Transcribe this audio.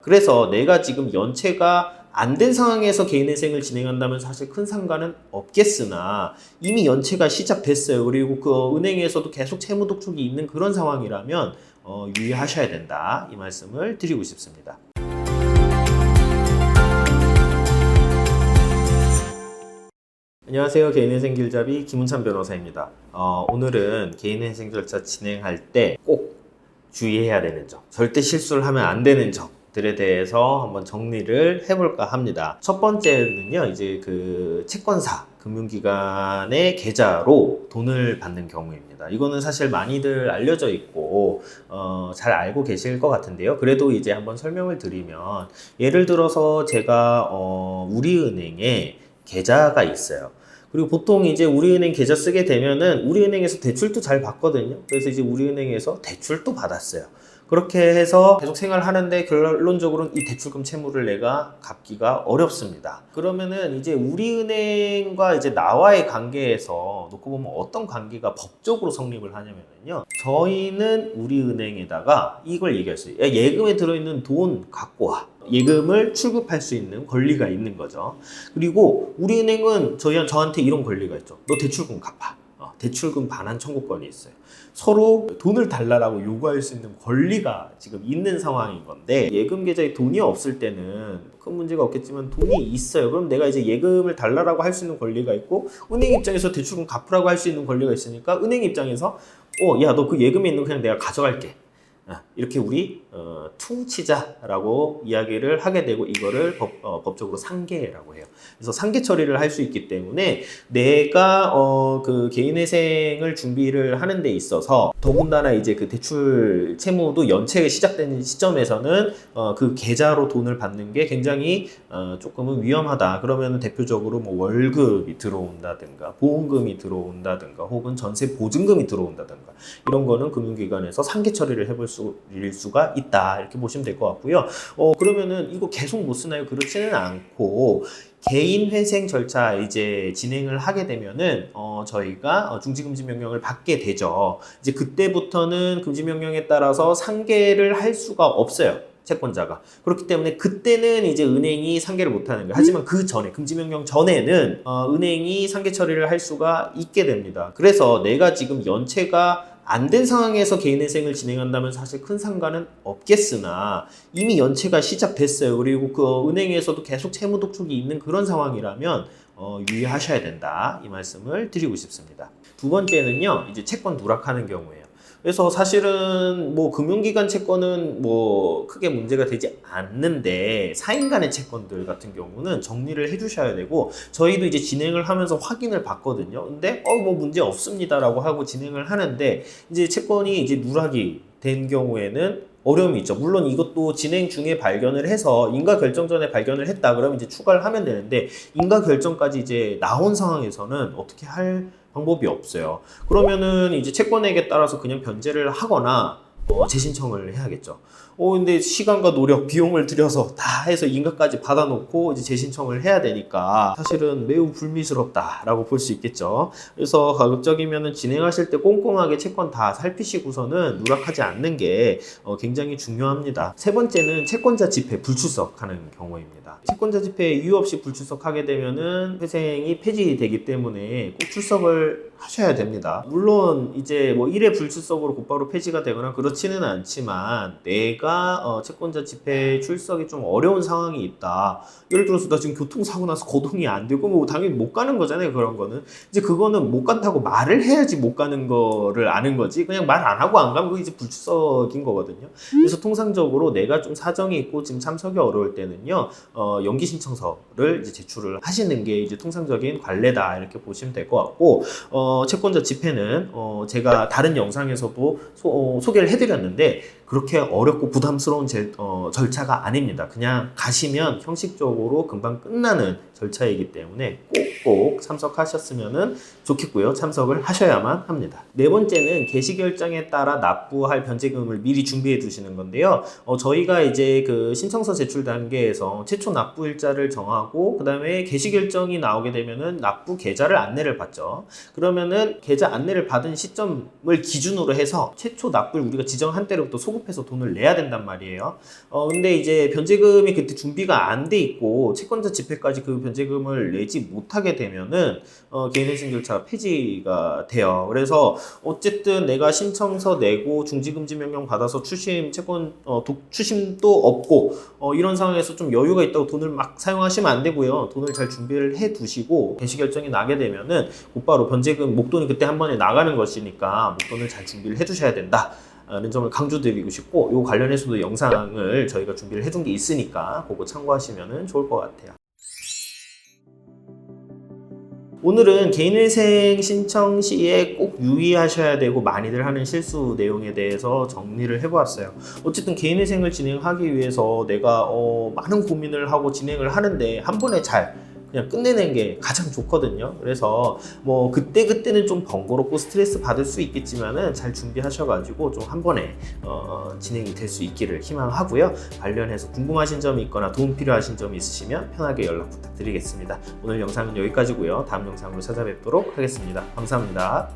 그래서 내가 지금 연체가 안 된 상황에서 개인회생을 진행한다면 사실 큰 상관은 없겠으나 이미 연체가 시작됐어요. 그리고 그 은행에서도 계속 채무 독촉이 있는 그런 상황이라면 유의하셔야 된다. 이 말씀을 드리고 싶습니다. 안녕하세요. 개인회생 길잡이 김은찬 변호사입니다. 오늘은 개인회생 절차 진행할 때 꼭 주의해야 되는 점, 절대 실수를 하면 안 되는 점들에 대해서 한번 정리를 해볼까 합니다. 첫 번째는요, 이제 그 채권사, 금융기관의 계좌로 돈을 받는 경우입니다. 이거는 사실 많이들 알려져 있고 잘 알고 계실 것 같은데요. 그래도 이제 한번 설명을 드리면, 예를 들어서 제가 우리은행에 계좌가 있어요. 그리고 보통 이제 우리은행 계좌 쓰게 되면은 우리은행에서 대출도 잘 받거든요. 그래서 이제 우리은행에서 대출도 받았어요. 그렇게 해서 계속 생활하는데 결론적으로는 이 대출금 채무를 내가 갚기가 어렵습니다. 그러면은 이제 우리은행과 이제 나와의 관계에서 놓고 보면 어떤 관계가 법적으로 성립을 하냐면요. 저희는 우리은행에다가 이걸 얘기했어요. 예금에 들어있는 돈 갖고 와. 예금을 출금할 수 있는 권리가 있는 거죠. 그리고 우리은행은 저한테 이런 권리가 있죠. 너 대출금 갚아. 대출금 반환 청구권이 있어요. 서로 돈을 달라고 요구할 수 있는 권리가 지금 있는 상황인 건데, 예금 계좌에 돈이 없을 때는 큰 문제가 없겠지만 돈이 있어요. 그럼 내가 이제 예금을 달라고 할 수 있는 권리가 있고, 은행 입장에서 대출금 갚으라고 할 수 있는 권리가 있으니까 은행 입장에서 야, 너 그 예금에 있는 거 그냥 내가 가져갈게. 이렇게 우리 퉁치자라고 이야기를 하게 되고, 이거를 법적으로 상계라고 해요. 그래서 상계 처리를 할 수 있기 때문에 내가 그 개인회생을 준비를 하는 데 있어서, 더군다나 이제 그 대출 채무도 연체가 시작되는 시점에서는 그 계좌로 돈을 받는 게 굉장히 조금은 위험하다. 그러면 대표적으로 뭐 월급이 들어온다든가 보험금이 들어온다든가 혹은 전세 보증금이 들어온다든가, 이런 거는 금융기관에서 상계 처리를 해볼 수가 있다, 이렇게 보시면 될 것 같고요. 그러면은 이거 계속 못 쓰나요? 그렇지는 않고, 개인회생 절차 이제 진행을 하게 되면은 저희가 중지금지명령을 받게 되죠. 이제 그때부터는 금지명령에 따라서 상계를 할 수가 없어요, 채권자가. 그렇기 때문에 그때는 이제 은행이 상계를 못하는 거예요. 하지만 그 전에, 금지명령 전에는 은행이 상계 처리를 할 수가 있게 됩니다. 그래서 내가 지금 연체가 안 된 상황에서 개인회생을 진행한다면 사실 큰 상관은 없겠으나 이미 연체가 시작됐어요. 그리고 그 은행에서도 계속 채무 독촉이 있는 그런 상황이라면 유의하셔야 된다, 이 말씀을 드리고 싶습니다. 두 번째는요, 이제 채권 누락하는 경우예요. 그래서 사실은 뭐 금융기관 채권은 뭐 크게 문제가 되지 않는데, 사인 간의 채권들 같은 경우는 정리를 해주셔야 되고, 저희도 이제 진행을 하면서 확인을 받거든요. 근데 뭐 문제 없습니다라고 하고 진행을 하는데, 이제 채권이 이제 누락이 된 경우에는 어려움이 있죠. 물론 이것도 진행 중에 발견을 해서 인가 결정 전에 발견을 했다 그러면 이제 추가를 하면 되는데, 인가 결정까지 이제 나온 상황에서는 어떻게 할 방법이 없어요. 그러면은 이제 채권액에 따라서 그냥 변제를 하거나 재신청을 해야겠죠. 근데 시간과 노력, 비용을 들여서 다 해서 인가까지 받아놓고 이제 재신청을 해야 되니까 사실은 매우 불미스럽다라고 볼 수 있겠죠. 그래서 가급적이면은 진행하실 때 꼼꼼하게 채권 다 살피시고서는 누락하지 않는 게 굉장히 중요합니다. 세 번째는 채권자 집회 불출석하는 경우입니다. 채권자 집회에 이유 없이 불출석하게 되면은 회생이 폐지되기 때문에 꼭 출석을 하셔야 됩니다. 물론 이제 뭐 1회 불출석으로 곧바로 폐지가 되거나 그렇지는 않지만, 내가 채권자 집회 출석이 좀 어려운 상황이 있다. 예를 들어서 나 지금 교통사고 나서 거동이 안 되고 뭐 당연히 못 가는 거잖아요. 그런 거는 이제 그거는 못 간다고 말을 해야지 못 가는 거를 아는 거지, 그냥 말 안 하고 안 가면 그게 이제 불출석인 거거든요. 그래서 통상적으로 내가 좀 사정이 있고 지금 참석이 어려울 때는요, 연기 신청서를 이제 제출을 하시는 게 이제 통상적인 관례다, 이렇게 보시면 될 것 같고, 채권자 집회는 제가 다른 영상에서도 소개를 해드렸는데 그렇게 어렵고 부담스러운 절차가 아닙니다. 그냥 가시면 형식적으로 금방 끝나는 절차이기 때문에 꼭 참석하셨으면 좋겠고요. 참석을 하셔야만 합니다. 네 번째는 개시결정에 따라 납부할 변제금을 미리 준비해 두시는 건데요. 저희가 이제 그 신청서 제출 단계에서 최초 납부일자를 정하고, 그 다음에 개시결정이 나오게 되면은 납부 계좌를 안내를 받죠. 그러면은 계좌 안내를 받은 시점을 기준으로 해서 최초 납부를 우리가 지정한 때로부터 소급 송금해서 돈을 내야 된단 말이에요. 근데 이제 변제금이 그때 준비가 안 돼 있고 채권자 집행까지 그 변제금을 내지 못하게 되면은 개인회생 절차가 폐지가 돼요. 그래서 어쨌든 내가 신청서 내고 중지금지 명령 받아서 추심 채권 추심도 없고 이런 상황에서 좀 여유가 있다고 돈을 막 사용하시면 안 되고요. 돈을 잘 준비를 해 두시고 개시 결정이 나게 되면은 곧바로 변제금 목돈이 그때 한 번에 나가는 것이니까 목돈을 잘 준비를 해 두셔야 된다. 라는 점을 강조드리고 싶고, 요 관련해서도 영상을 저희가 준비를 해둔 게 있으니까 그거 참고하시면 좋을 것 같아요. 오늘은 개인회생 신청 시에 꼭 유의하셔야 되고 많이들 하는 실수 내용에 대해서 정리를 해보았어요. 어쨌든 개인회생을 진행하기 위해서 내가 많은 고민을 하고 진행을 하는데 한 번에 잘 그냥 끝내는 게 가장 좋거든요. 그래서 뭐 그때는 좀 번거롭고 스트레스 받을 수 있겠지만은 잘 준비하셔가지고 좀 한 번에 진행이 될 수 있기를 희망하고요. 관련해서 궁금하신 점이 있거나 도움 필요하신 점이 있으시면 편하게 연락 부탁드리겠습니다. 오늘 영상은 여기까지고요. 다음 영상으로 찾아뵙도록 하겠습니다. 감사합니다.